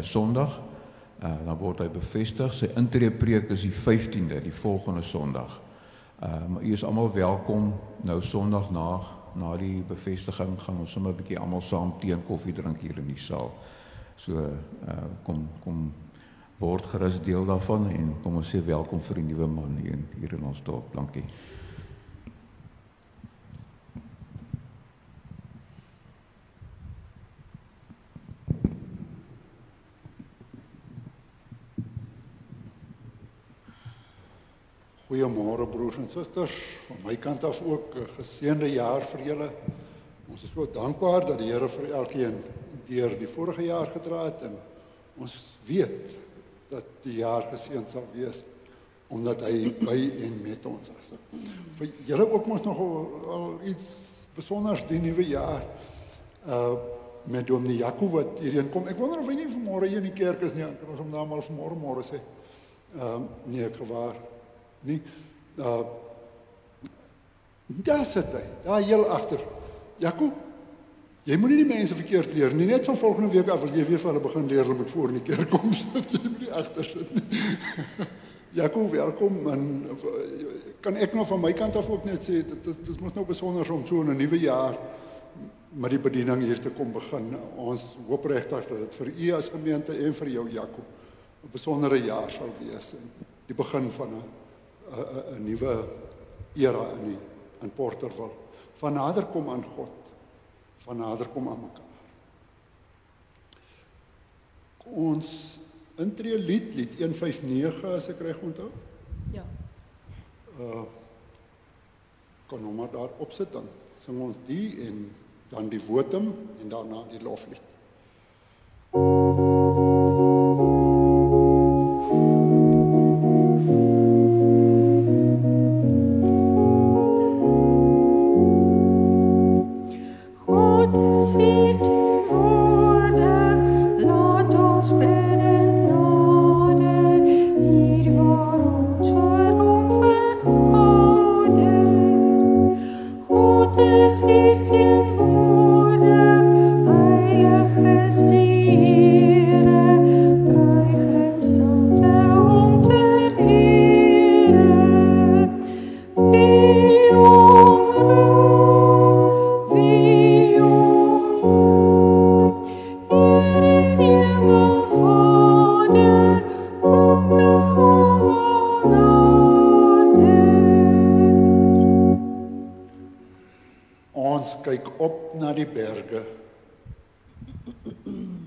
Sondag. Dan word hy bevestig. Sy intreepreek is die 15de, die volgende Sondag. Maar u is almal welkom. Nou Sondag na die bevestiging gaan ons sommer 'n bietjie almal saam tee en koffie drink hier in die saal. So kom word gerus deel daarvan en kom ons sê welkom vir die nuwe man hier in ons dorp. Dankie. Goeiemôre broers en susters, van my kant af ook 'n geseënde jaar vir julle. Ons is so dankbaar dat die Here vir elkeen deur die vorige jaar gedra het en ons weet dat die jaar geseënd sal wees omdat hy by en met ons is. Vir julle ook mos nog al iets besonders die nuwe jaar met Dominee Jaco wat hierheen kom. Ek wonder of hy nie vanmôre hier in die kerk is nie, kan ons hom nou maar vanmôre sê. Nee, ek gewaar nie. Daar sit hy, daar heel agter. Jaco, jy moet nie die mense verkeerd leer nie. Net van volgende week af wil jy weer vir hulle begin leer, hulle moet voor in die kerk kom sit, jy moet nie agter sit nie. Jaco, welkom, en kan ek nou van my kant af ook net sê, dit moet nou besonder om so in 'n nuwe jaar met die bediening hier te kom begin. Ons hoop regtig dat dit vir u as gemeente en vir jou, Jaco, 'n besondere jaar sal wees en die begin van 'n nuwe era in Porterville. Van nader kom aan God, van nader kom aan mekaar. Ons intree lied 159 as ek reg onthou. Ja. Kan nou maar daar opsit, dan sing ons die en dan die votum en daarna die loflied.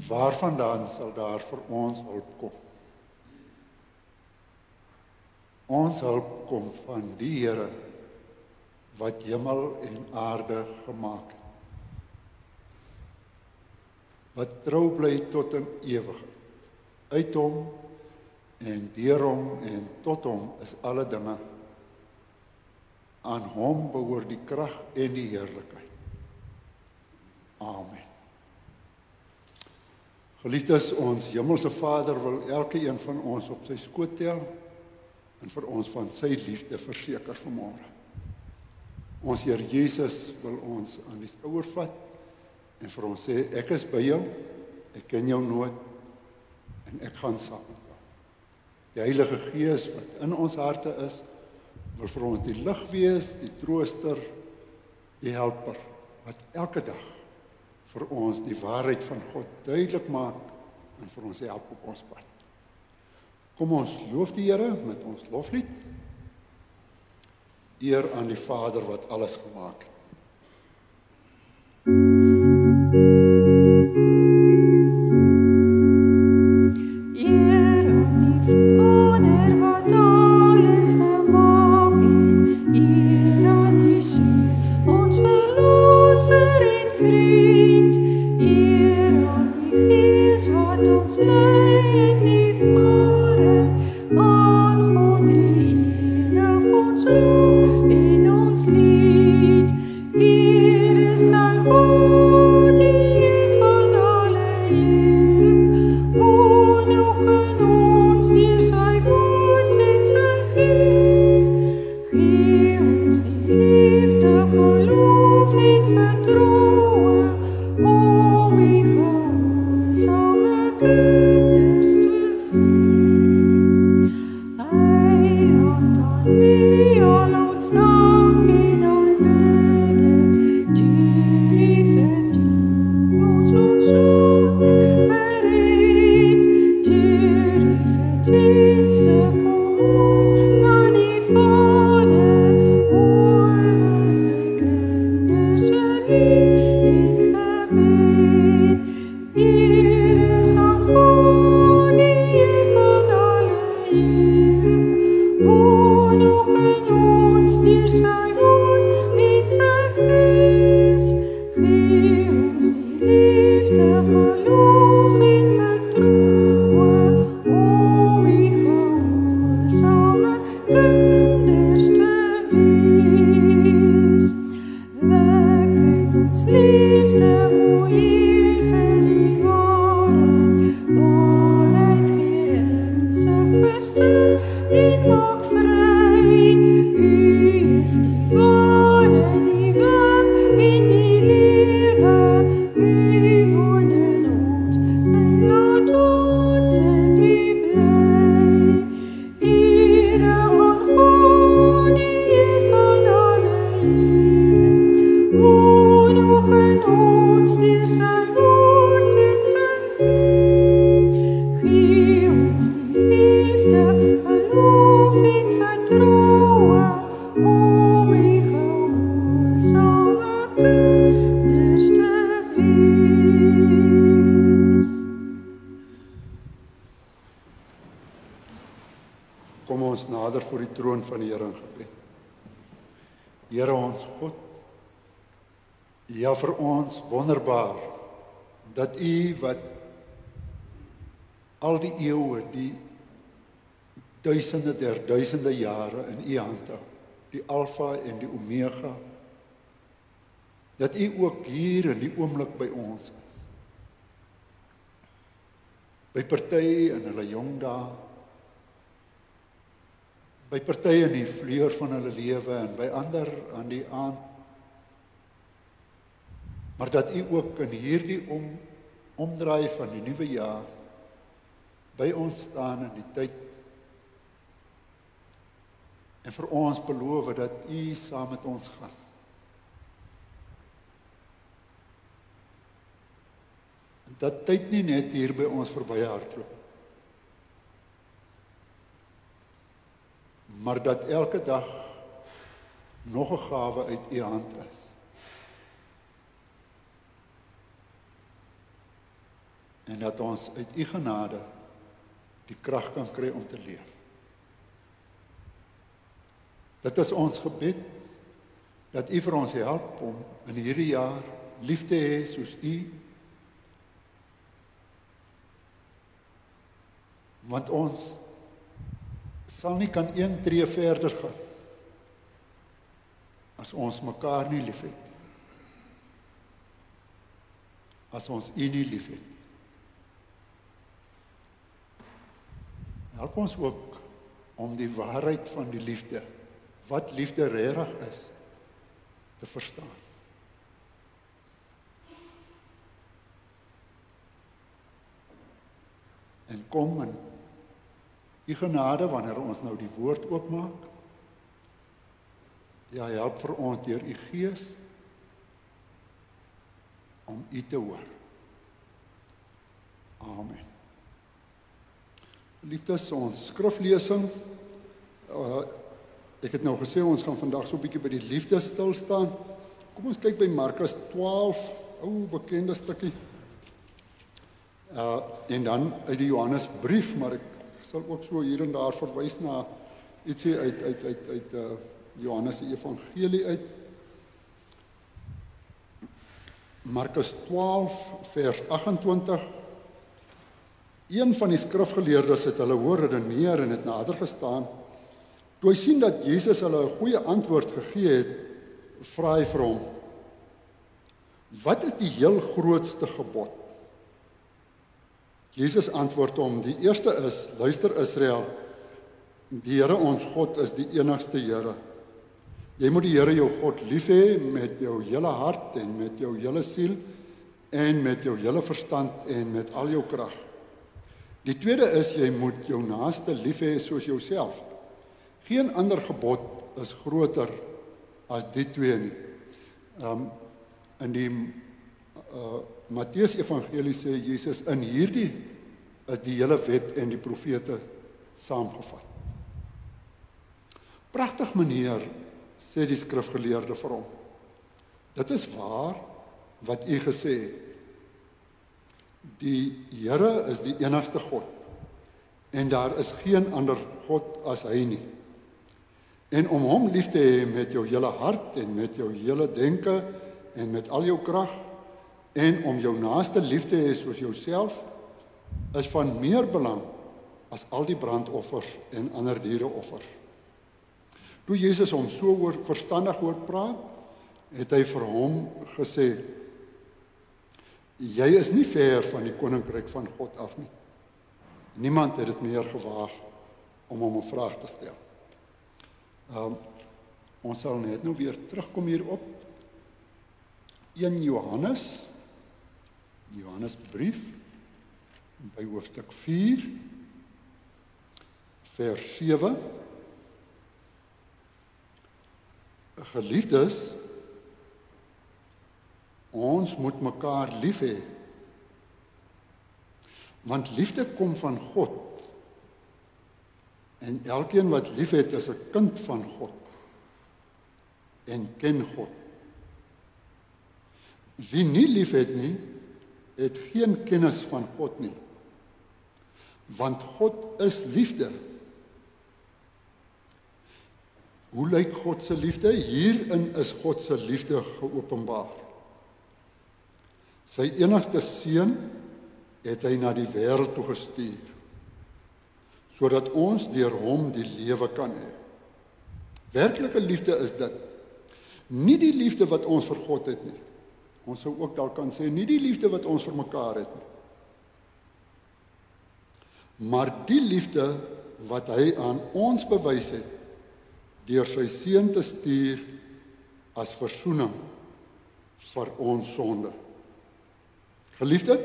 Waarvandaan sal daar vir ons hulp kom? Ons hulp kom van die Here wat hemel en aarde gemaak het. Wat trou bly tot in ewigheid. Uit hom en deur hom en tot hom is alle dinge. Aan hom behoort die krag en die heerlikheid. Amen. Geliefdes, ons hemelse Vader wil elke een van ons op sy skoot tel en vir ons van sy liefde verseker vanmôre. Ons Here Jesus wil ons aan die skouer vat en vir ons sê, ek is by jou, ek ken jou nood en ek gaan saam met jou. Die Heilige Gees wat in ons harte is, wil vir ons die lig wees, die trooster, die helper, wat elke dag vir ons die waarheid van God duidelik maak en vir ons help op ons pad. Kom ons loof die Here met ons loflied. Eer aan die Vader wat alles gemaak het. Vertrouwen, o mijn gehoorzamen. Gee ons die liefde, geloof en vertroue, om die gehoorsame kinders te wees. Kom ons nader voor die troon van die Here in gebed. Here ons God, ja vir ons wonderbaar, dat U wat al die eeue, die duisende der duisende jare in U hand hou, die Alfa en die Omega, dat U ook hier in die oomblik by ons is. By party in hulle jong dae, by party in die vleur van hulle lewe en by ander aan die aand, maar dat U ook in hierdie omdraai van die nuwe jaar by ons staan in die tyd en vir ons beloof dat U saam met ons gaan. Dat tyd nie net hier by ons verby hardloop, maar dat elke dag nog 'n gawe uit U hand is. En dat ons uit U genade die krag kan kry om te leef. Dit is ons gebed, dat U vir ons help om in hierdie jaar lief te hê soos U, want ons sal nie kan een tree verder gaan as ons mekaar nie liefhet. As ons U nie liefhet. Help ons ook om die waarheid van die liefde, wat liefde regtig is, te verstaan. En kom in U genade wanneer ons nou die woord oopmaak. Ja, help vir ons deur U Gees om U te hoor. Amen. Liefdes, ons skriflesing. Ek het nou gesê ons gaan vandag so 'n bietjie by die liefde stil staan. Kom ons kyk by Markus 12, ou bekende stukkie. En dan uit die Johannesbrief, maar ek sal ook so hier en daar verwys na ietsie uit Johannes se Evangelie uit. Markus 12 vers 28. Een van die skrifgeleerdes het hulle hoor redeneer en het nader gestaan. Toe hy sien dat Jesus hulle 'n goeie antwoord gegee het, vra hy vir hom: "Wat is die heel grootste gebod?" Jesus antwoord hom: "Die eerste is: Luister Israel, die Here ons God is die enigste Here. Jy moet die Here jou God lief hê met jou hele hart en met jou hele siel en met jou hele verstand en met al jou krag. Die tweede is: jy moet jou naaste lief hê soos jouself. Geen ander gebod is groter as die twee nie." In die Matteus Evangelie sê Jesus: "In hierdie is die hele wet en die profete saamgevat." Pragtig meneer, sê die skrifgeleerde vir hom. Dit is waar wat u gesê het. Die Here is die enigste God en daar is geen ander God as hy nie. En om hom lief te hê met jou hele hart en met jou hele denke en met al jou krag en om jou naaste lief te hê soos jouself is van meer belang as al die brandoffers en ander diereoffers. Toe Jesus hom so verstandig hoor praat, het hy vir hom gesê: "Jy is nie ver van die koninkryk van God af nie." Niemand het dit meer gewaag om hom 'n vraag te stel. Ons sal net nou weer terugkom hierop. 1 Johannesbrief, by hoofstuk 4, vers 7. Geliefdes, ons moet mekaar lief hê, Want liefde kom van God. En elkeen wat liefhet is 'n kind van God en ken God. Wie nie liefhet nie, het geen kennis van God nie. Want God is liefde. Hoe lyk God se liefde? Hierin is God se liefde geopenbaar. Sy enigste seun het hy na die wêreld toe gestuur, sodat ons deur hom die lewe kan hê. Werklike liefde is dit. Nie die liefde wat ons vir God het nie. Ons sou ook dalk kan sê, nie die liefde wat ons vir mekaar het nie. Maar die liefde wat hy aan ons bewys het, deur sy seun te stuur as versoening vir ons sonde. Geliefdes,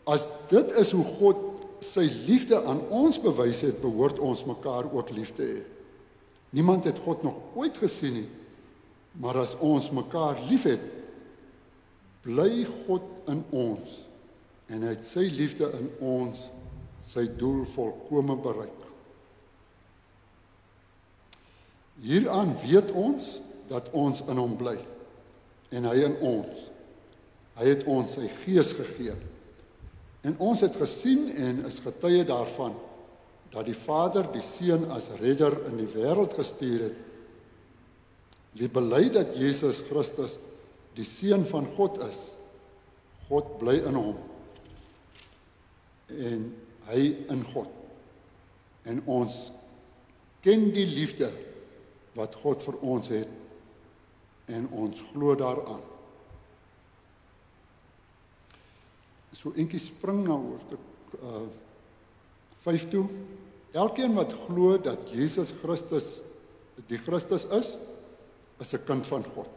as dit is hoe God sy liefde aan ons bewys het, behoort ons mekaar ook lief te hê. Niemand het God nog ooit gesien nie, maar as ons mekaar liefhet, bly God in ons en hy het sy liefde in ons sy doel volkome bereik. Hieraan weet ons dat ons in hom bly en hy in ons. Hy het ons sy gees gegee. En ons het gesien en is getuie daarvan dat die Vader die Seun as redder in die wêreld gestuur het. Wie bely dat Jesus Christus die Seun van God is, God bly in hom en hy in God. En ons ken die liefde wat God vir ons het en ons glo daaraan. So eentjie spring na hoofstuk 5 toe. Elkeen wat glo dat Jesus Christus die Christus is 'n kind van God.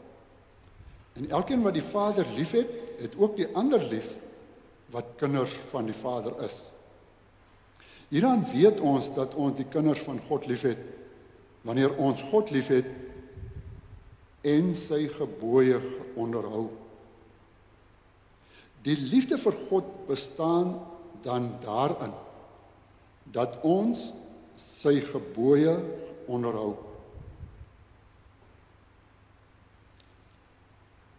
En elkeen wat die Vader liefhet, het ook die ander lief wat kinders van die Vader is. Hieraan weet ons dat ons die kinders van God liefhet, wanneer ons God liefhet en sy gebooie onderhou. Die liefde vir God bestaan dan daarin dat ons sy gebooie onderhou.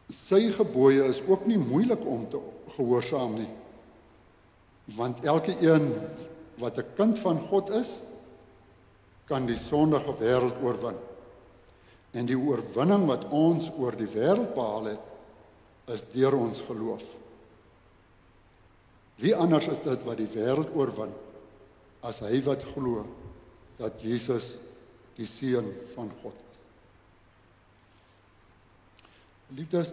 Sy gebooie is ook nie moeilik om te gehoorsaam nie, want elke een wat 'n kind van God is, kan die sondige wêreld oorwin. En die oorwinning wat ons oor die wêreld behaal het, is deur ons geloof. Wie anders is dit wat die wêreld oorwin, as hy wat glo dat Jesus die Seun van God is. Liefdes,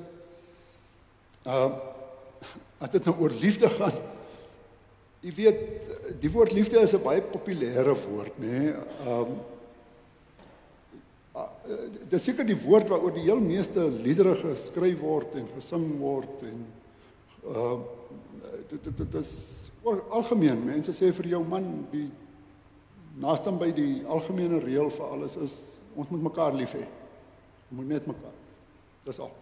as dit nou oor liefde gaan, jy weet, die woord liefde is 'n baie populêre woord, nê? Dit is seker die woord waaroor die heel meeste liedere geskryf word en gesing word en dit is algemeen. Mense sê vir jou man, die naaste by die algemene reël vir alles is ons moet mekaar lief hê. Ons moet net mekaar. Dis al.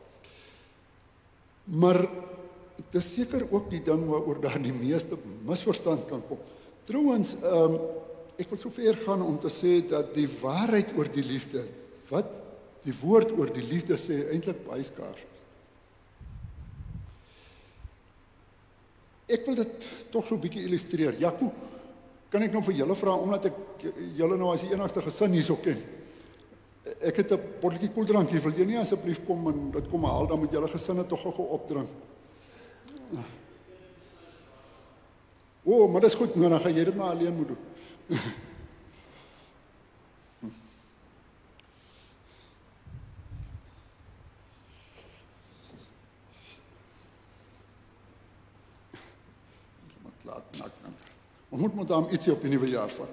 Maar dit is seker ook die ding waaroor daar die meeste misverstand kan kom. Trouwens, ek wil so ver gaan om te sê dat die waarheid oor die liefde, wat die woord oor die liefde sê, eintlik baie skaars is. Ek wil dit tog so 'n bietjie illustreer. Jaco, kan ek nou vir julle vra, omdat ek julle nou as die enigste gesin hierso ken. Ek het 'n botteltjie koeldrankie, wil jy nie asseblief kom en dit kom haal, dan moet julle gesinne tog gou opdrink. Maar dis goed, nou dan gaan jy dit maar alleen moet doen. Ons moet met hom ietsie op die nuwe jaar vat.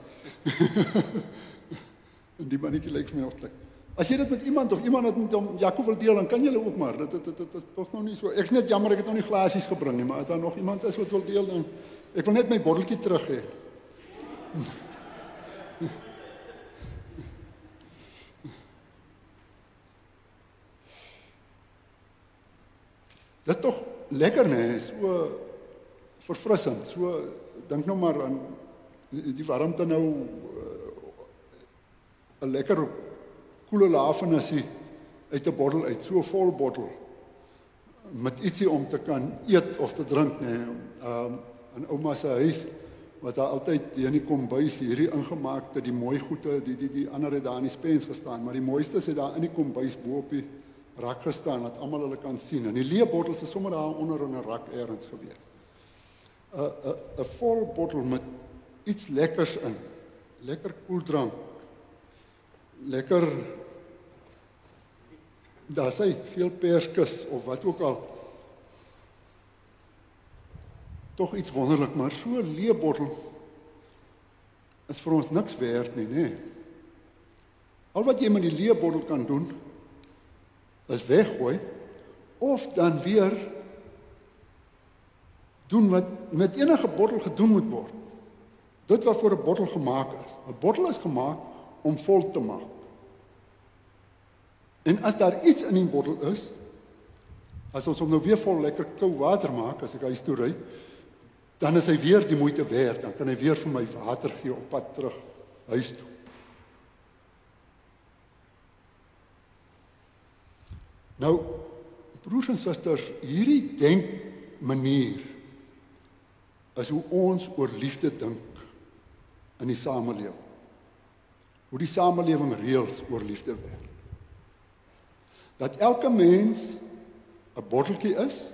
En die mannetjie lyk vir my ook lekker. As jy dit met iemand of iemand het met hom Jaco wil deel, dan kan julle ook maar. Dit is tog nog nie so. Ek's net jammer ek het nog nie glasies gebring nie, maar as daar nog iemand is wat wil deel, dan ek wil net my botteltjie terug hê. Dit is tog lekker, nee, so verfrissend, so dink nou maar aan die warmte nou, 'n lekker koele lafenissie uit 'n bottel uit, so 'n vol bottel, met ietsie om te kan eet of te drink, nee. In ouma se huis, wat daar altyd in die kombuis, hierdie ingemaakte, die mooi goede, die ander het daar in die spens gestaan, maar die mooiste het daar in die kombuis bo op die rak gestaan, dat almal hulle kan sien. En die leë bottels is sommer daar onder in 'n rak ergens gewees. 'n vol bottel met iets lekkers in, lekker koeldrank, lekker, daar sê veel perskes of wat ook al, tog iets wonderlik, maar so 'n leë bottel is vir ons niks werd nie, nee. Al wat jy met die leë bottel kan doen, is weggooi, of dan weer doen wat met enige bottel gedoen moet word. Dit wat voor 'n bottel gemaak is. 'n Bottel is gemaak om vol te maak. En as daar iets in die bottel is, as ons hom nou weer vol lekker koue water maak, as ek huis toe ry, dan is hy weer die moeite werd, dan kan hy weer vir my water gee op pad terug huis toe. Nou, broers en susters, hierdie denkmanier is hoe ons oor liefde dink in die samelewing. Hoe die samelewing reëls oor liefde werk. Dat elke mens 'n botteltjie is,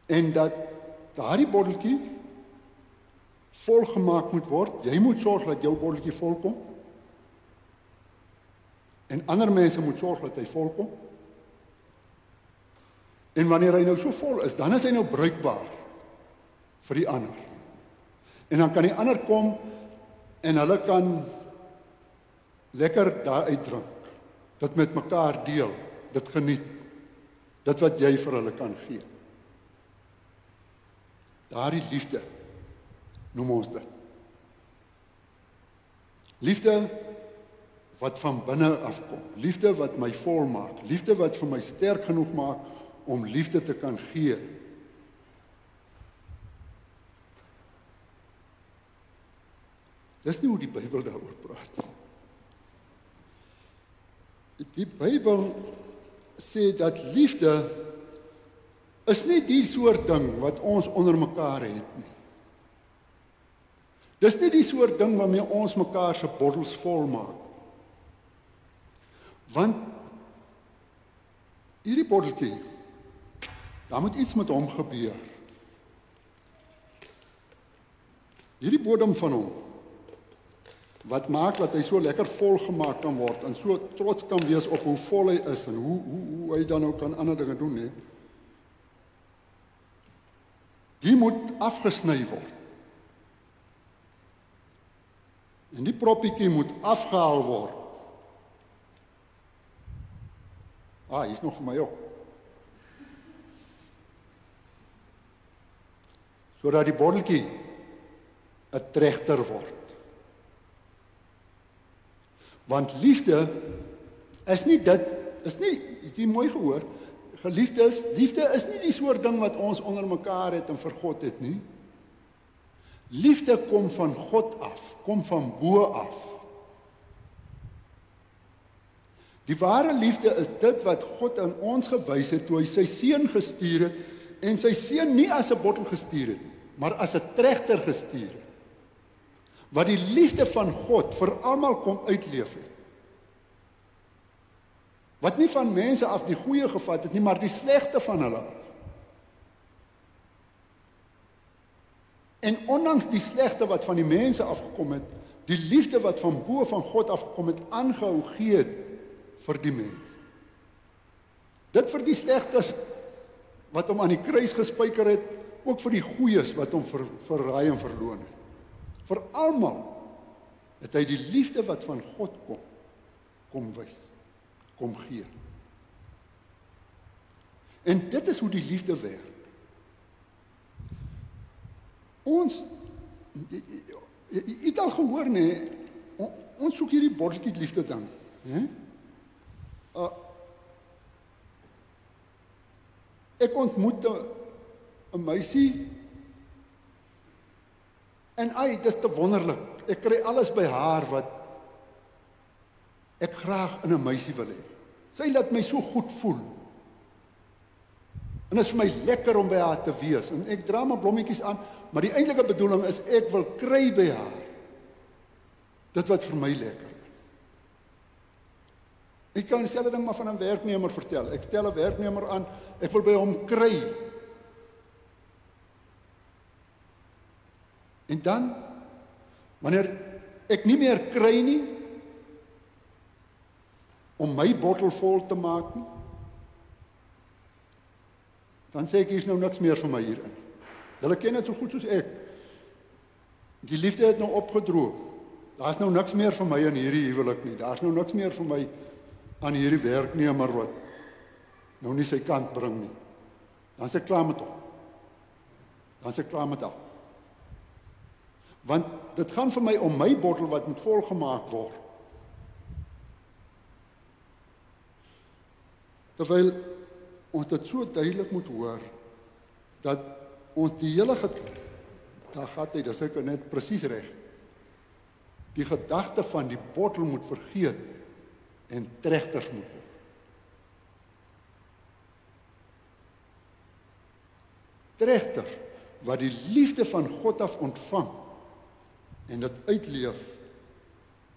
en dat daardie botteltjie volgemaak moet word. Jy moet sorg dat jou botteltjie volkom. En ander mense moet sorg dat hy volkom. En wanneer hy nou so vol is, dan is hy nou bruikbaar vir die ander. En dan kan die ander kom en hulle kan lekker daaruit drink. Dit met mekaar deel, dit geniet. Dit wat jy vir hulle kan gee. Daardie liefde noem ons dit. Liefde wat van binne afkom. Liefde wat my vol maak. Liefde wat vir my sterk genoeg maak om liefde te kan gee. Dis nie hoe die Bybel daaroor praat. Die Bybel sê dat liefde is nie die soort ding wat ons onder mekaar het nie. Dis nie die soort ding waarmee ons mekaar se bottels vol maak. Want hierdie botteltjie, daar moet iets met hom gebeur. Hierdie bodem van hom, wat maak dat hy so lekker vol gemaak kan word en so trots kan wees op hoe vol hy is en hoe hy dan ook kan ander dinge doen, nee. Die moet afgesny word. En die proppietjie moet afgehaal word. Hier is nog vir my ook. Sodat die botteltjie 'n trechter word. Want liefde is nie dit, is nie, het jy mooi gehoor, liefde is nie die soort ding wat ons onder mekaar het en vir God het nie. Liefde kom van God af, kom van bo af. Die ware liefde is dit wat God aan ons gewys het toe hy sy seun gestuur het en sy seun nie as 'n bottel gestuur het nie, maar as 'n trechter gestuur het. Wat die liefde van God vir almal kom uitleef het. Wat nie van mense af die goeie gevat het nie, maar die slegte van hulle. En ondanks die slegte wat van die mense afgekom het, die liefde wat van bo van God afgekom het, aangehou gee het vir die mens. Dit vir die slegtes wat hom aan die kruis gespyker het, ook vir die goeies wat hom verraai en verloon het. Vir almal het hy die liefde wat van God kom wys, kom gee. En dit is hoe die liefde werk. Ons, jy het al gehoor, nee, ons soek hierdie botteltjie liefde dan. Ek ontmoet 'n meisie En dis te wonderlik. Ek kry alles by haar wat ek graag in 'n meisie wil hê. Sy laat my so goed voel. En dit is vir my lekker om by haar te wees. En ek dra my blommetjies aan, maar die eintlike bedoeling is ek wil kry by haar dit wat vir my lekker is. Ek kan dieselfde ding maar van 'n werknemer vertel. Ek stel 'n werknemer aan, ek wil by hom kry. En dan, wanneer ek nie meer kry nie, om my bottel vol te maak nie, dan sê ek, hier is nou niks meer vir my hierin. Hulle ken dit so goed soos ek. Die liefde het nou opgedroog. Daar's nou niks meer vir my in hierdie huwelik nie. Daar's nou niks meer vir my aan hierdie werknemer wat nou nie sy kant bring nie. Dan sê ek klaar met hom. Dan sê ek klaar met hom. Want dit gaan vir my om my bottel wat moet volgemaak word. Terwyl ons dit so duidelik moet hoor, dat ons die hele daar gaat hy, dis ek net presies reg, die gedagte van die bottel moet vergeet en tregters moet word. Tregters, wat die liefde van God af ontvang, en dit uitleef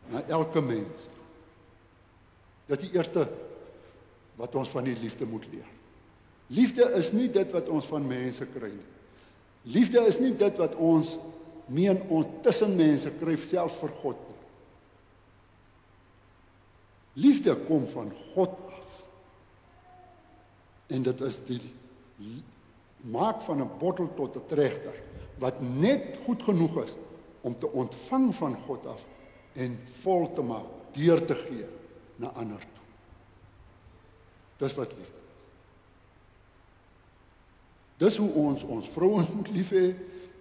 na elke mens. Dit is die eerste wat ons van die liefde moet leer. Liefde is nie dit wat ons van mense kry nie. Liefde is nie dit wat ons meen ons tussen mense kry, selfs vir God nie. Liefde kom van God af. En dit is die maak van 'n bottel tot 'n tregter, wat net goed genoeg is om te ontvang van God af en vol te maak, deur te gee na ander toe. Dis wat liefde is. Dis hoe ons vrouens moet lief hê,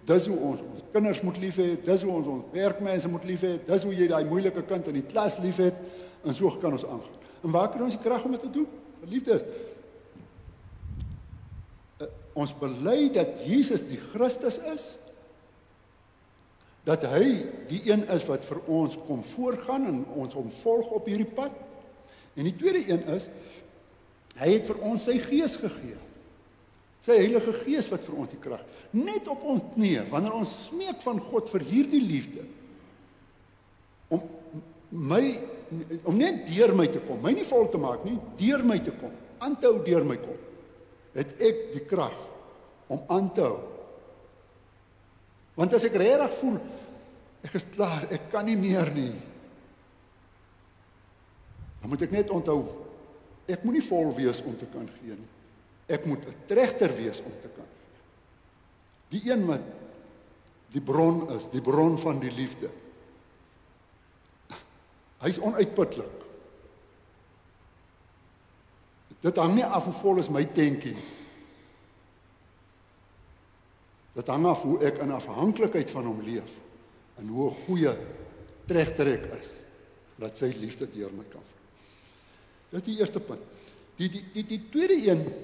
dis hoe ons kinders moet lief hê, dis hoe ons werkmense moet lief hê, dis hoe jy daai moeilike kind in die klas lief het, en so kan ons aangaan. En waar kry ons die krag om dit te doen? Liefde is. Ons bely dat Jesus die Christus is, dat hy die een is wat vir ons kom voorgaan en ons volg op hierdie pad. En die tweede een is, hy het vir ons sy gees gegee. Sy Heilige Gees wat vir ons die krag. Net op ons knieë, wanneer ons smeek van God vir hierdie liefde, om net deur my te kom, my nie vol te maak nie, deur my te kom, aan te hou deur my kom, het ek die krag om aan te hou. Want as ek regtig voel, ek is klaar, ek kan nie meer nie, dan moet ek net onthou, ek moet nie vol wees om te kan gee nie. Ek moet 'n tregter wees om te kan gee. Die een wat die bron is, die bron van die liefde. Hy's onuitputlik. Dit hang nie af hoe vol is my tankie nie. Dit hang af hoe ek in afhanklikheid van hom leef en hoe 'n goeie tregter ek is, dat sy liefde deur my kan vloei. Dit is die eerste punt. Die tweede een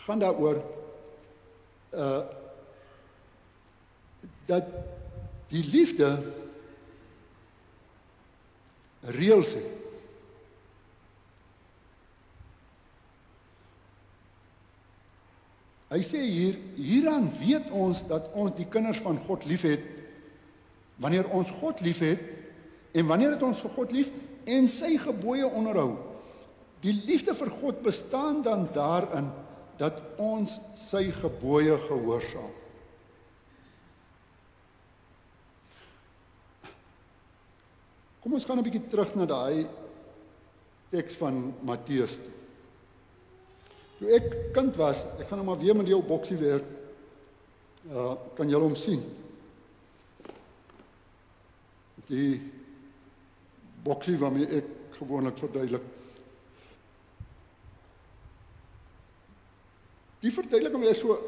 gaan daaroor dat die liefde reëls het. Hy sê hieraan weet ons dat ons die kinders van God liefhet, wanneer ons God liefhet, en wanneer het ons vir God lief, en sy gebooie onderhou. Die liefde vir God bestaan dan daarin, dat ons sy gebooie gehoorsaam. Kom ons gaan 'n bietjie terug na daai teks van Matteus toe. Toe ek kind was, ek gaan nou maar weer met jou boksie werk, kan julle hom sien. Die boksie waarmee ek gewoonlik verduidelik. Die verduideliking is so,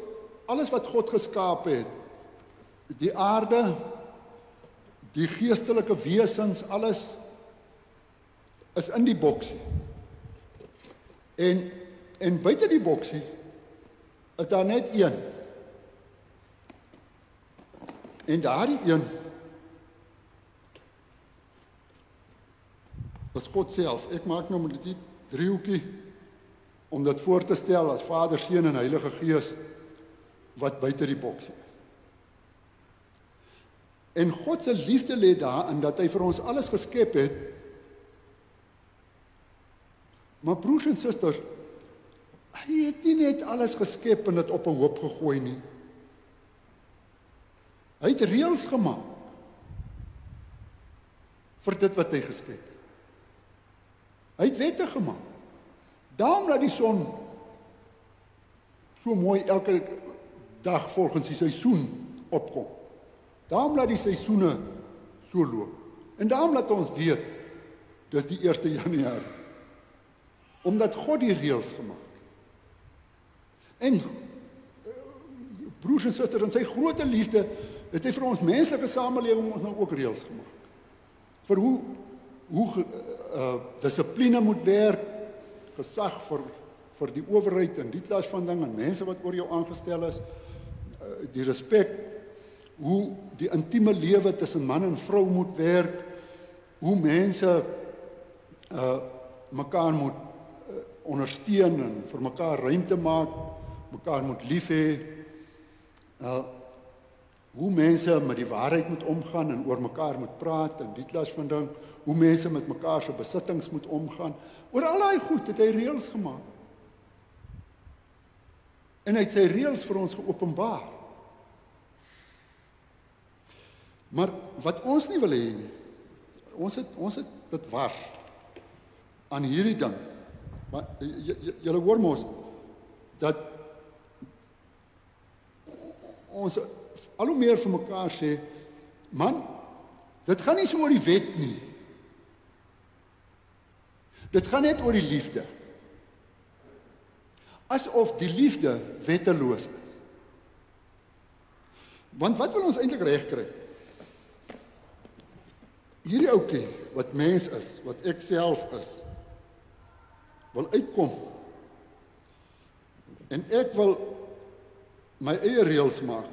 alles wat God geskaap het, die aarde, die geestelike wesens, alles is in die boksie. En buite die boksie is daar net een. En daardie een is God self. Ek maak nou met die driehoekie om dit voor te stel as Vader, Seun en Heilige Gees wat buite die boksie is. En God se liefde lê daarin dat hy vir ons alles geskep het. Maar broers en susters, hy het nie net alles geskep en dit op 'n hoop gegooi nie. Hy het reëls gemaak vir dit wat hy geskep het. Hy het wette gemaak. Daarom laat die son so mooi elke dag volgens die seisoen opkom. Daarom laat die seisoene so loop. En daarom laat ons weet, dis die 1 Januarie. Omdat God die reëls gemaak het. En broers en susters, in sy groot liefde het hy vir ons menslike samelewing ons nou ook reëls gemaak. Vir hoe dissipline moet werk, gesag vir die owerheid en die klas van ding en mense wat oor jou aangestel is, die respek, hoe die intieme lewe tussen man en vrou moet werk, hoe mense mekaar moet ondersteun en vir mekaar ruimte maak, mekaar moet lief hê, hoe mense met die waarheid moet omgaan en oor mekaar moet praat en die klas van ding, hoe mense met mekaar se besittings moet omgaan. Oor al daai goed het hy reëls gemaak. En hy het sy reëls vir ons geopenbaar. Maar wat ons nie wil hê nie, ons het dit wars aan hierdie ding. Maar julle hoor mos dat ons al hoe meer vir mekaar sê, man, dit gaan nie so oor die wet nie. Dit gaan net oor die liefde. Asof die liefde wetteloos is. Want wat wil ons eintlik regkry? Hierdie ouetjie wat mens is, wat ek self is, wil uitkom. En ek wil my eie reëls maak.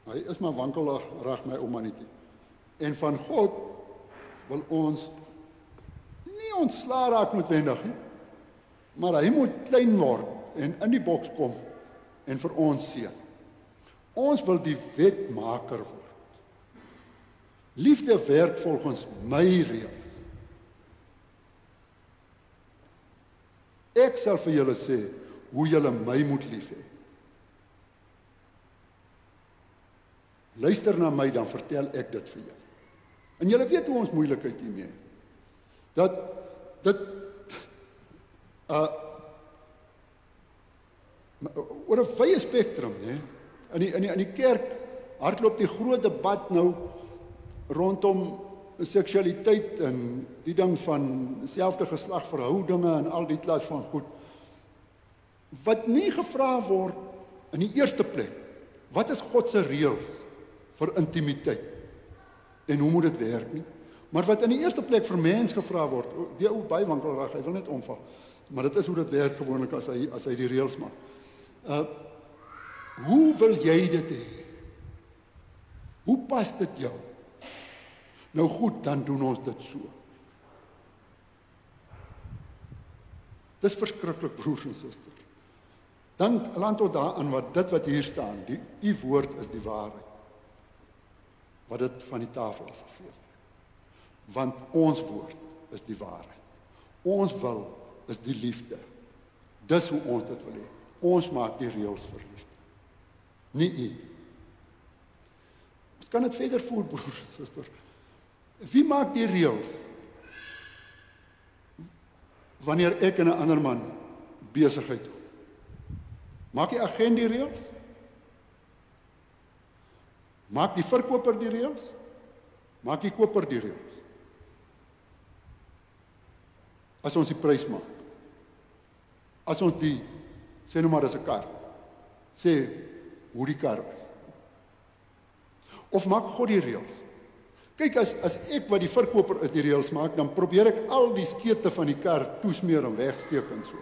Hy is maar wankelrag my oumannetjie. En van God wil ons nie ontslaa raak noodwendig nie, maar hy moet klein word en in die boks kom en vir ons seën. Ons wil die wetmaker word. Liefde werk volgens my reëls. Ek sal vir julle sê hoe julle my moet lief hê. Luister na my, dan vertel ek dit vir julle. En julle weet hoe ons moeilikheid hiermee het. Dat oor 'n wye spektrum, né? In die kerk hardloop die groot debat nou rondom seksualiteit en die ding van selfde geslag verhoudinge en al die klas van goed. Wat nie gevra word in die eerste plek, wat is God se reëls vir intimiteit en hoe moet dit werk nie? Maar wat in die eerste plek vir mens gevra word, die ou baie wankelrig, hy wil net omval. Maar dit is hoe dit werk gewoonlik as hy die reëls maak. Hoe wil jy dit hê? Hoe pas dit jou? Nou goed, dan doen ons dit so. Dis verskriklik, broers en susters. Dan land ons daaraan wat hier staan, die woord is die waarheid. Wat dit van die tafel afgevee. Want ons woord is die waarheid. Ons wil is die liefde. Dis hoe ons dit wil hê. Ons maak die reëls vir liefde. Nie u. Ons kan dit verder voer, broers en susters. Wie maak die reëls? Wanneer ek en 'n ander man besigheid doen. Maak die agent die reëls? Maak die verkoper die reëls? Maak die koper die reëls? As ons die prys maak. As ons sê nou maar dis 'n kar. Sê hoe die kar is. Of maak God die reëls? Kyk, as ek wat die verkoper is die reëls maak, dan probeer ek al die skete van die kar toesmeer en wegsteek en so.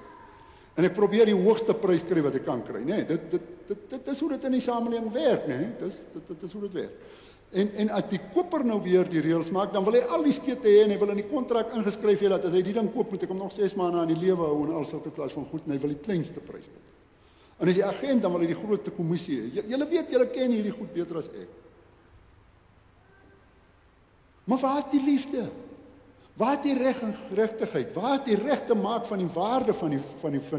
En ek probeer die hoogste prys kry wat ek kan kry, nee, dit is hoe dit in die samelewing werk, nee, dit is hoe dit werk. En as die koper nou weer die reëls maak, dan wil hy al die skete hê en hy wil in die kontrak ingeskryf hê dat as hy die ding koop, moet ek hom nog 6 maande aan die lewe hou en al sulke klas van goed, en hy wil die kleinste prys betaal. En as die agent dan wil hy die grootste kommissie hê. Julle weet, julle ken hierdie goed beter as ek. Maar waar is die liefde? Waar is die reg en geregtigheid? Waar is die regte maak van die waarde van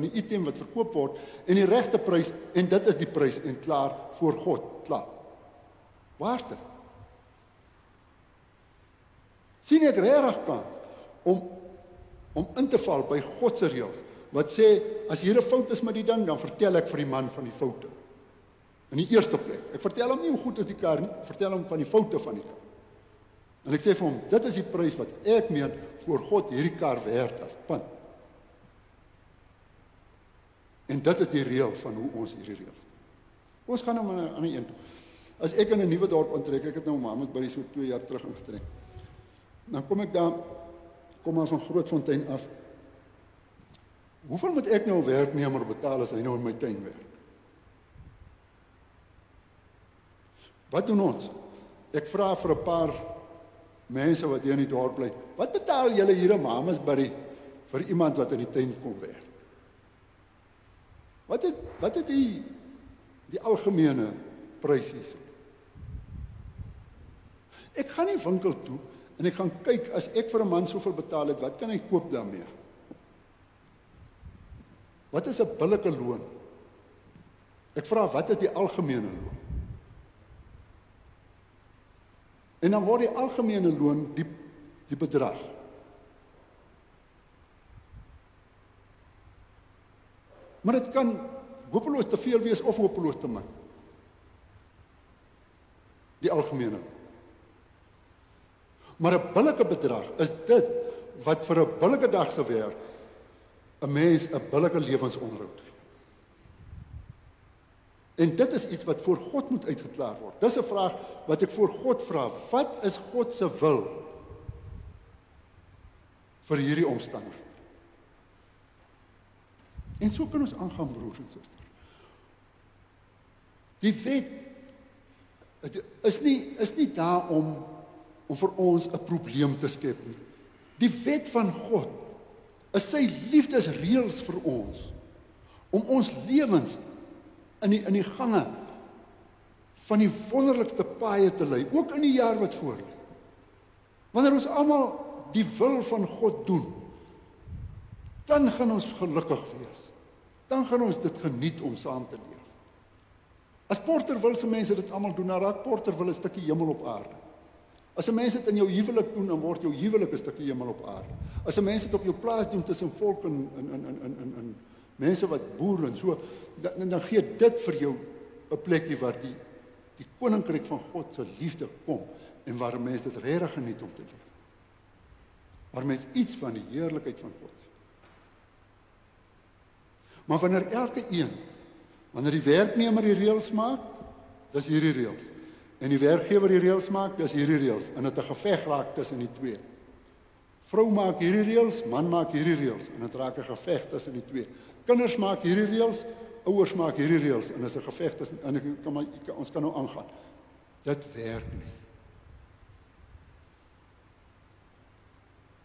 die item wat verkoop word en die regte prys, en dit is die prys en klaar voor God, klaar. Waar is dit? Sien ek regtig kans om in te val by God se reëls wat sê as hier 'n fout is met die ding, dan vertel ek vir die man van die foute. In die eerste plek. Ek vertel hom nie hoe goed is die kar nie, ek vertel hom van die foute van die kar. En ek sê vir hom, dit is die prys wat ek meen voor God hierdie kar werd as. Punt. En dit is die reël van hoe ons hierdie reëls. Ons gaan nou aan die een toe. As ek in 'n nuwe dorp intrek, ek het nou Mohammed by so 2 jaar terug ingetrek. Dan kom ek daar, kom maar van Grootfontein af. Hoeveel moet ek nou 'n werknemer betaal as hy nou in my tuin werk? Wat doen ons? Ek vra vir 'n paar mense wat hier in die dorp bly, wat betaal julle hier in Mamasbury vir iemand wat in die tuin kom werk? Wat het die algemene prys hier? Ek gaan nie winkel toe en ek gaan kyk, as ek vir 'n man soveel betaal het, wat kan hy koop daarmee? Wat is 'n billike loon? Ek vra, wat is die algemene loon? En dan word die algemene loon die bedrag. Maar dit kan hopeloos te veel wees of hopeloos te min. Die algemene. Maar 'n billike bedrag is dit wat vir 'n billike dag se werk 'n mens 'n billike lewensonderhoud gee. En dit is iets wat voor God moet uitgeklaar word. Dis 'n vraag wat ek voor God vra. Wat is God se wil vir hierdie omstandighede? En so kan ons aangaan, broers en susters. Die wet is nie daar om vir ons 'n probleem te skep nie. Die wet van God is sy liefdesreëls vir ons, om ons lewens in die gange van die wonderlikste paaie te lei, ook in die jaar wat voor lê. Wanneer ons almal die wil van God doen, dan gaan ons gelukkig wees. Dan gaan ons dit geniet om saam te leef. As Porterville se mense dit almal doen, dan raak Porterville 'n stukkie hemel op aarde. As 'n mens dit in jou huwelik doen, dan word jou huwelik 'n stukkie hemel op aarde. As 'n mens dit op jou plaas doen tussen volk en mense wat boer en so, dan gee dit vir jou 'n plekkie waar die koninkryk van God se liefde kom en waar mense dit regtig geniet om te leef. Waar mense iets van die heerlikheid van God sien. Maar wanneer die werknemer die reëls maak, dis hierdie reëls. En die werkgewer die reëls maak, dis hierdie reëls. En dit 'n geveg raak tussen die twee. Vrou maak hierdie reëls, man maak hierdie reëls en dit raak 'n geveg tussen die twee. Kinders maak hierdie reëls, ouers maak hierdie reëls en dis 'n geveg tussen ons kan nou aangaan. Dit werk nie.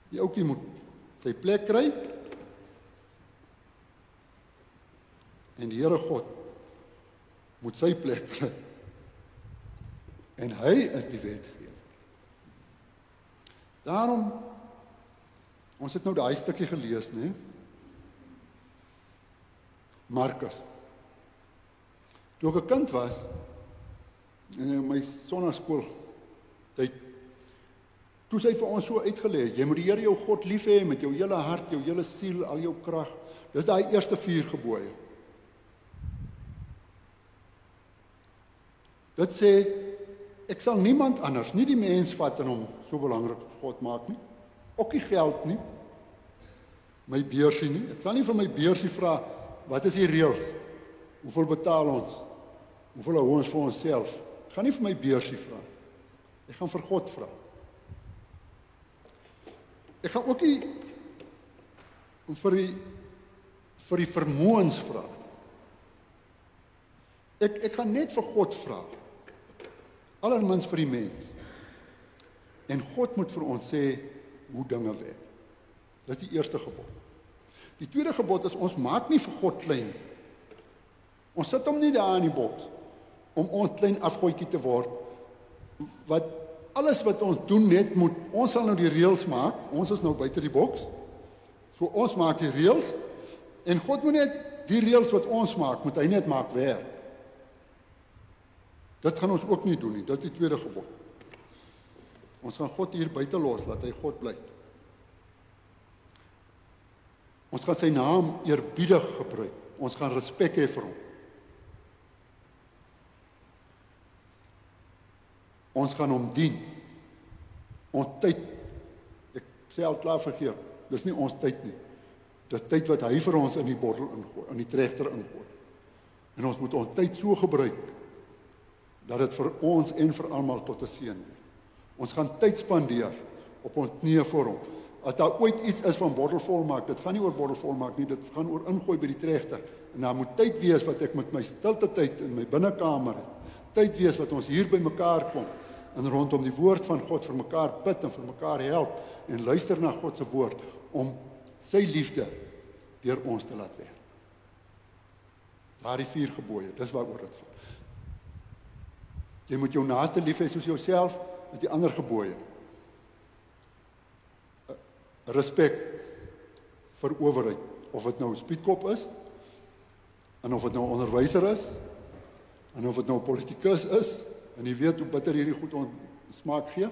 Die ouetjie moet sy plek kry. En die Here God moet sy plek kry. En hy is die wetgewer. Daarom, ons het nou daai stukkie gelees, né? Markus. Toe ek 'n kind was, in my sonnaskool tyd, toe sy vir ons so uitgelê, jy moet die Here jou God lief hê met jou hele hart, jou hele siel, al jou krag. Dis daai eerste 4 gebooie. Dit sê, ek sal niemand anders, nie die mens vat en hom so belangrik as God maak nie, ook nie geld nie, my beursie nie, ek sal nie vir my beursie vra, wat is die reëls, hoeveel betaal ons, hoeveel hou ons vir onsself, ek gaan nie vir my beursie vra, ek gaan vir God vra. Ek gaan ook nie vir die vermoëns vra. Ek gaan net vir God vra. Allermins vir die mens. En God moet vir ons sê hoe dinge werk. Dis die eerste gebod. Die tweede gebod is ons maak nie vir God klein nie. Ons sit hom nie daar in die boks om ons klein afgooitjie te word. Wat alles wat ons doen net moet, ons sal nou die reëls maak. Ons is nou buite die boks. So ons maak die reëls en God moet net die reëls wat ons maak, moet hy net maak werk. Dit gaan ons ook nie doen nie. Dit is die tweede gebod. Ons gaan God hier buite los, laat hy God bly. Ons gaan sy naam eerbiedig gebruik. Ons gaan respek hê vir hom. Ons gaan hom dien. Ons tyd, ek sê al klaar vergeet, dis nie ons tyd nie. Dis tyd wat hy vir ons in die bottel ingooi, in die trechter ingooi. En ons moet ons tyd so gebruik, dat dit vir ons en vir almal tot 'n seën wees. Ons gaan tyd spandeer op ons knieë voor hom. As daar ooit iets is van bottel vol maak, dit gaan nie oor bottel vol maak nie, dit gaan oor ingooi by die trechter. En daar moet tyd wees wat ek met my stilte tyd in my binnekamer het. Tyd wees wat ons hier by mekaar kom en rondom die woord van God vir mekaar bid en vir mekaar help en luister na God se woord om sy liefde deur ons te laat werk. Daardie 4 gebooie, dis waaroor dit gaan. Jy moet jou naaste lief hê soos jouself, is die ander gebooie. Respek vir owerheid, of dit nou Spietkop is, en of dit nou onderwyser is, en of dit nou politikus is, en jy weet hoe bitter hierdie goed ons smaak gee.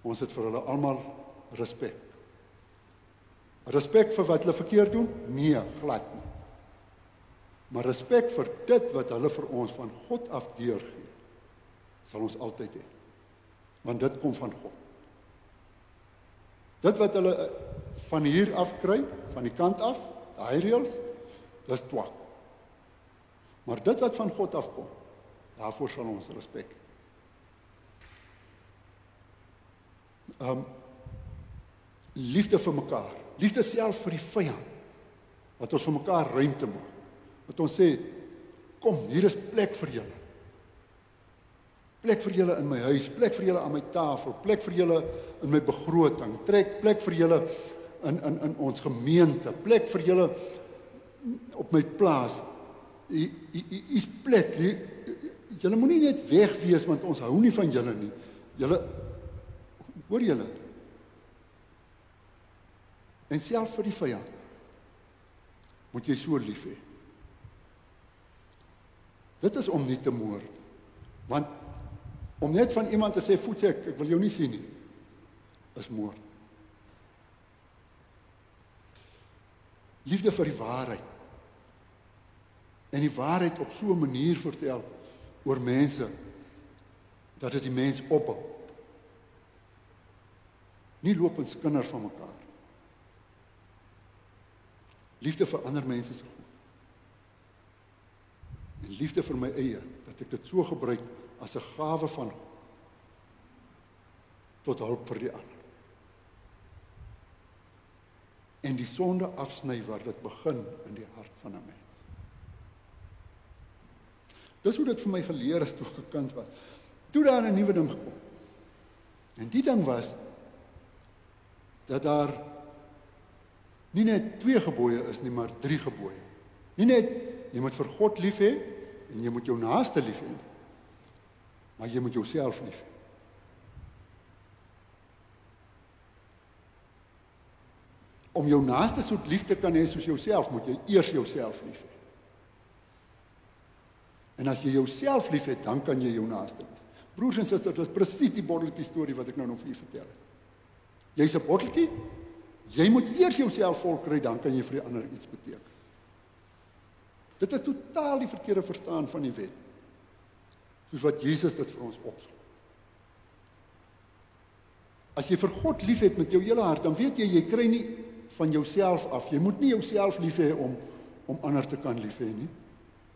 Ons het vir hulle almal respek. Respek vir wat hulle verkeerd doen? Nee, glad nie. Maar respek vir dit wat hulle vir ons van God af deurgee, sal ons altyd hê. Want dit kom van God. Dit wat hulle van hier af kry, van die kant af, daai reëls, dis twak. Maar dit wat van God afkom, daarvoor sal ons respek. Liefde vir mekaar, liefde self vir die vyand, wat ons vir mekaar ruimte maak. Wat ons sê, kom, hier is plek vir julle. Plek vir julle in my huis, plek vir julle aan my tafel, plek vir julle in my begroting, plek vir julle in ons gemeente, plek vir julle op my plaas. Is plek, julle moet nie net weg wees, want ons hou nie van julle nie. Julle, hoor julle? En self vir die vyand, moet jy so lief hê. Dit is om nie te moord, want om net van iemand te sê, voet ek wil jou nie sien nie, is moord. Liefde vir die waarheid. En die waarheid op so 'n manier vertel oor mense, dat dit die mens opbou. Nie loop en skinder van mekaar. Liefde vir ander mense se goed. En liefde vir my eie, dat ek dit so gebruik as 'n gawe van God, tot hulp vir die ander. En die sonde afsny waar dit begin in die hart van 'n mens. Dis hoe dit vir my geleer is toe ek 'n kind was. Toe daar 'n nuwe ding gekom. En die ding was, dat daar nie net 2 gebooie is nie, maar 3 gebooie. Nie net, jy moet vir God lief hê, en jy moet jou naaste lief hê, maar jy moet jouself lief hê. Om jou naaste soort lief te kan hê soos jouself, moet jy eers jouself lief hê. En as jy jouself lief het, dan kan jy jou naaste lief. Broers en susters, dit is presies die botteltjie storie wat ek nou vir julle vertel het. Jy's 'n botteltjie, jy moet eers jouself vol kry, dan kan jy vir die ander iets beteken. Dit is totaal die verkeerde verstaan van die wet. Soos wat Jesus dit vir ons opsom. As jy vir God lief het met jou hele hart, dan weet jy kry nie van jouself af. Jy moet nie jouself lief hê om ander te kan lief hê nie.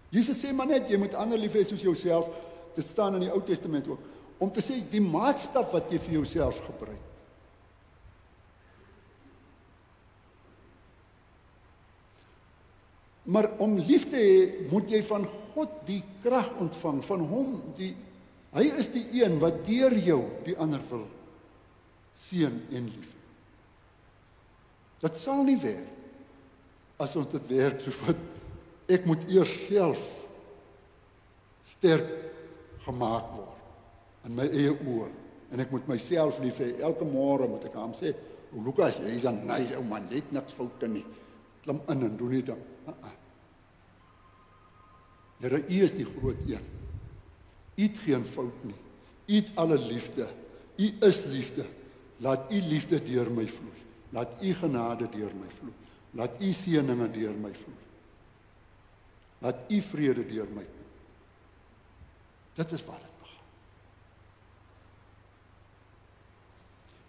Jesus sê maar net, jy moet ander lief hê soos jouself. Dit staan in die Ou Testament ook. Om te sê, die maatstaf wat jy vir jouself gebruik, Maar om lief te hê, moet jy van God die krag ontvang, van hom, hy is die een wat deur jou die ander wil seën en lief. Dit sal nie werk as ons dit werk so wat ek moet eers self sterk gemaak word in my eie oë en ek moet myself lief hê. Elke môre moet ek aan hom sê, Lukas, jy is 'n nice ou man, jy het niks foute nie. Klim in en doen dit dan. Here, U is die groot een. U het geen fout nie. U het alle liefde. U is liefde. Laat U liefde deur my vloei. Laat U genade deur my vloei. Laat U seëninge deur my vloei. Laat U vrede deur my vloei. Dit is wat dit begin.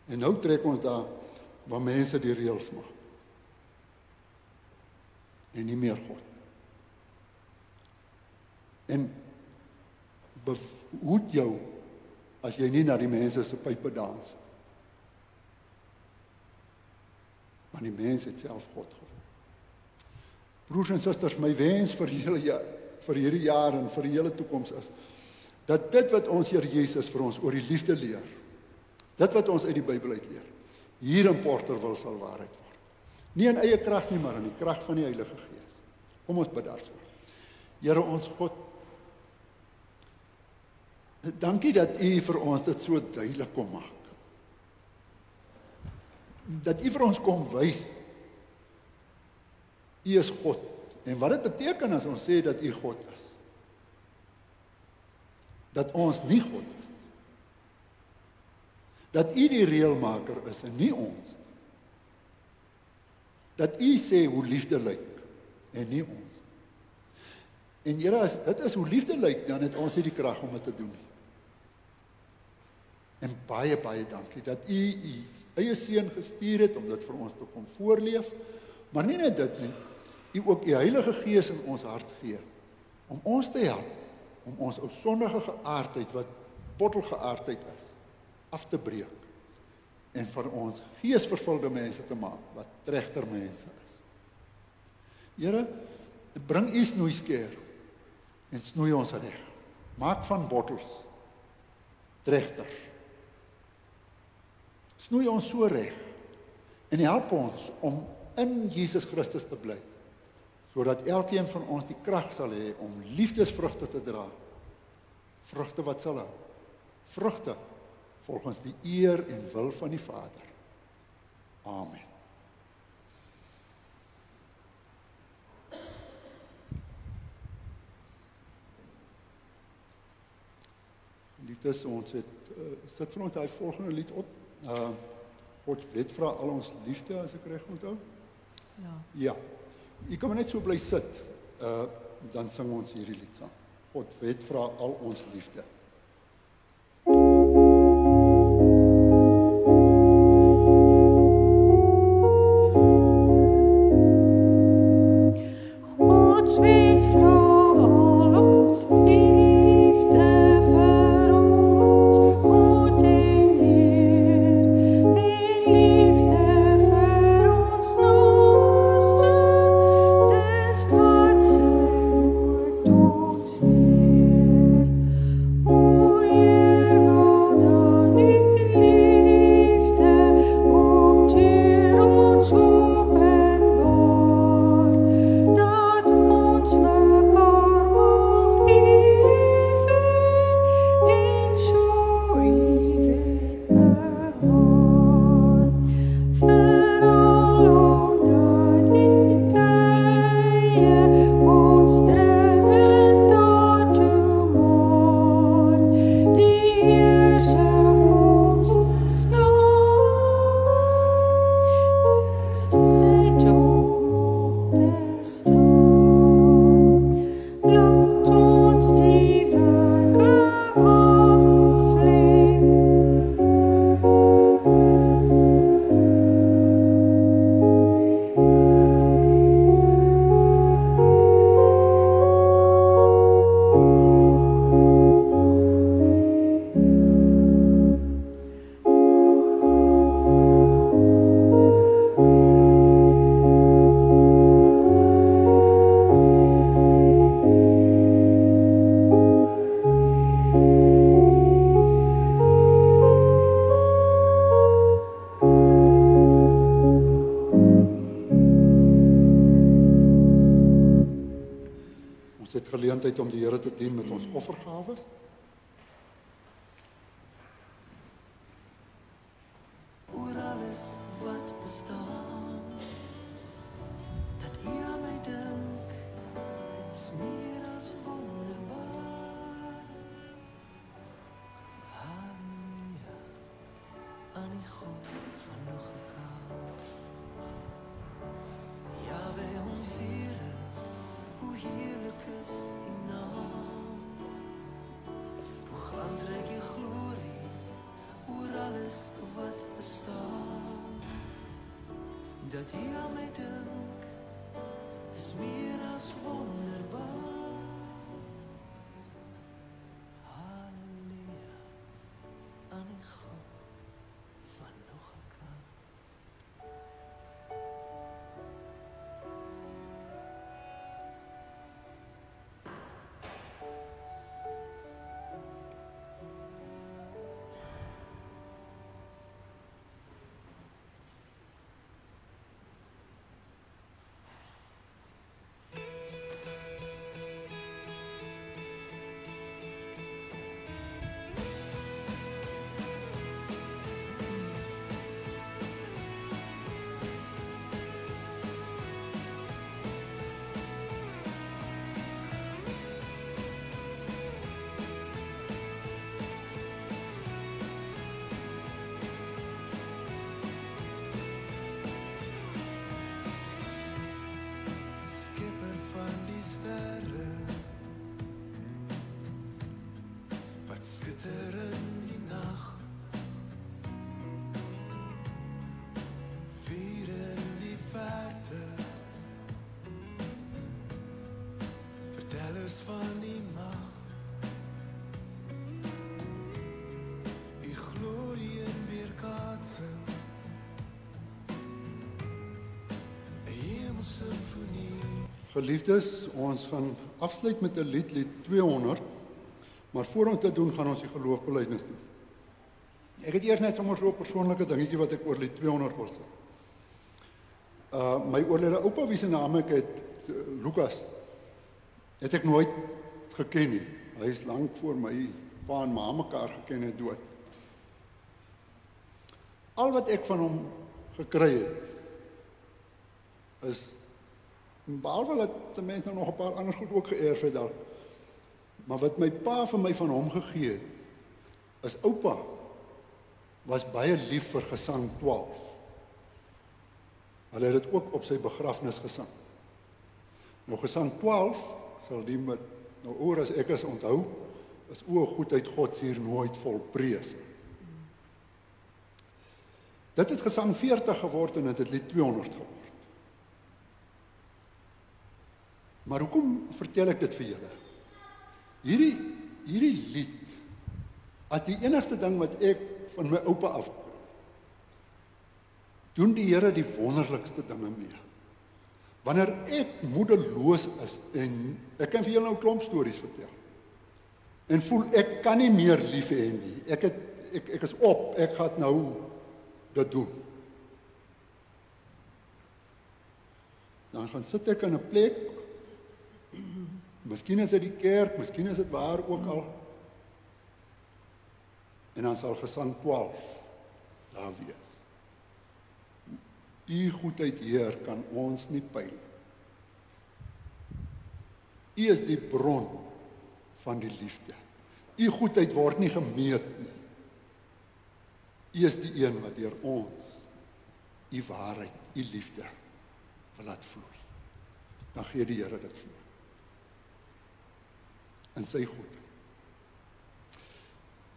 En nou trek ons daar waar mense die reëls maak. En nie meer God. En behoed jou as jy nie na die mense se pype dans. Maar die mens het self God geword. Broers en susters, my wens vir hierdie jaar en vir die hele toekoms is dat dit wat ons Here Jesus vir ons oor die liefde leer, dit wat ons uit die Bybel uit leer, hier in Porterville sal waarheid word. Nie in eie krag nie, maar in die krag van die Heilige Gees. Kom ons bid daarvoor. Here ons God, dankie dat U vir ons dit so duidelik kom maak. Dat U vir ons kom wys, U is God. En wat dit beteken as ons sê dat U God is? Dat ons nie God is. Dat U die reëlmaker is en nie ons. Dat U sê hoe liefde lyk en nie ons. En Here, as dit is hoe liefde lyk, dan het ons nie die krag om dit te doen nie. En baie, baie dankie dat U eie seun gestuur het om dit vir ons te kom voorleef. Maar nie net dit nie, U ook U Heilige Gees in ons hart gee om ons te help, om ons ou sondige geaardheid wat bottelgeaardheid is, af te breek en van ons geesvervulde mense te maak wat regter mense is. Here, bring U snoeiskeer en snoei ons reg. Maak van bottels regter. Snoei ons so reg en help ons om in Jesus Christus te bly, sodat elkeen van ons die krag sal hê om liefdesvrugte te dra. Vrugte wat sal hou. Vrugte volgens die eer en wil van die Vader. Amen. Liefdes, ons het sit vir ons daai volgende lied op. God weet vra al ons liefde, as ek reg onthou. Ja. Jy kan maar net so bly sit. Dan sing ons hierdie lied saam. God weet vra al ons liefde. Oh geleentheid om die Here te dien met ons offergawes. Oor alles wat bestaan, dat U aan my dink, is meer as wonderbaar. Halleluja, aan die God van nog 'n kant. Jahwe ons Here, hoe heerlik is U naam. Hoe glansryk U glorie, oor alles wat bestaan. Dat U aan my dink, is meer as wonderbaar. Halleluja, aan die God van nog 'n kant. Skipper van die sterre, wat skitter in die nag. Vuur in die verte, vertel eens van die mag. Die glorie in weerkaatsing, 'n hemelsimfonie. Geliefdes, ons gaan afsluit met 'n lied 200, maar voor ons dit doen, gaan ons die geloofbelijdenis doen. Ek het eers net sommer so 'n persoonlike dingetjie wat ek oor lied 200 wil sê. My oorlede oupa, wie se naam ek het, Lukas, het ek nooit geken nie. Hy is lank voor my pa en ma mekaar geken het dood. Al wat ek van hom gekry het, is, behalwe dat die mens nou nog 'n paar ander goed ook geërf het dalk, maar wat my pa vir my van hom gegee het, is oupa was baie lief vir gesang 12. Hulle het dit ook op sy begrafnis gesing. Nou gesang 12, sal die met nou oor as ek as onthou, is o goedheid God hier nooit vol prees. Dit het gesang 40 geword en dit het lied 200 geword. Maar hoekom vertel ek dit vir julle? Hierdie lied, as die enigste ding wat ek van my oupa af, doen die Here die wonderlikste dinge mee. Wanneer ek moedeloos is en ek kan vir julle nou 'n klomp stories vertel. En voel ek kan nie meer lief hê nie. Ek is op, ek gaan nou dit doen. Dan gaan sit ek in 'n plek, miskien is dit die kerk, miskien is dit waar ook al, en dan sal gesang 12 daar wees. U goedheid, Heer, kan ons nie pyl. U is die bron van die liefde. U goedheid word nie gemeet nie. U is die een wat deur ons u waarheid, u liefde wil laat vloei. Dan gee die Here dit vir. In sy goedheid.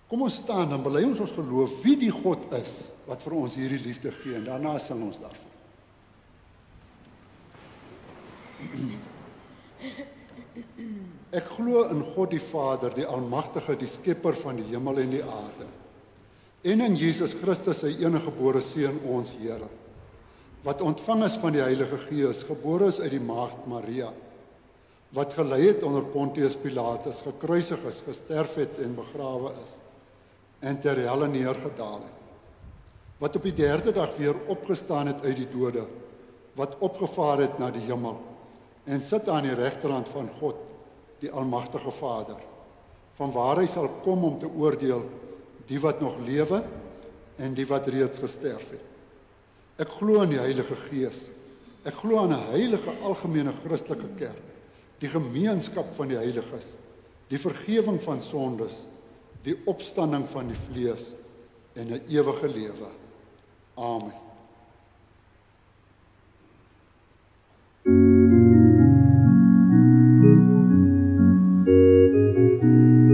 Kom ons staan, dan bely ons geloof wie die God is wat vir ons hierdie liefde gee, en daarna sing ons daarvan. Ek glo in God die Vader, die Almagtige, die Skepper van die hemel en die aarde, en in Jesus Christus, sy eniggebore Seun, ons Here, wat ontvang is van die Heilige Gees, gebore is uit die maagd Maria, wat gelei het onder Pontius Pilatus, gekruisig is, gesterf het en begrawe is, en ter helle neergedaal het, wat op die 3de dag weer opgestaan het uit die dode, wat opgevaar het na die hemel, en sit aan die regterhand van God, die almagtige Vader, vanwaar hy sal kom om te oordeel die wat nog lewe en die wat reeds gesterf het. Ek glo in die Heilige Gees. Ek glo aan 'n heilige algemene Christelike kerk, die gemeenskap van die heiliges, die vergifnis van sondes, die opstanding van die vlees en 'n ewige lewe. Amen.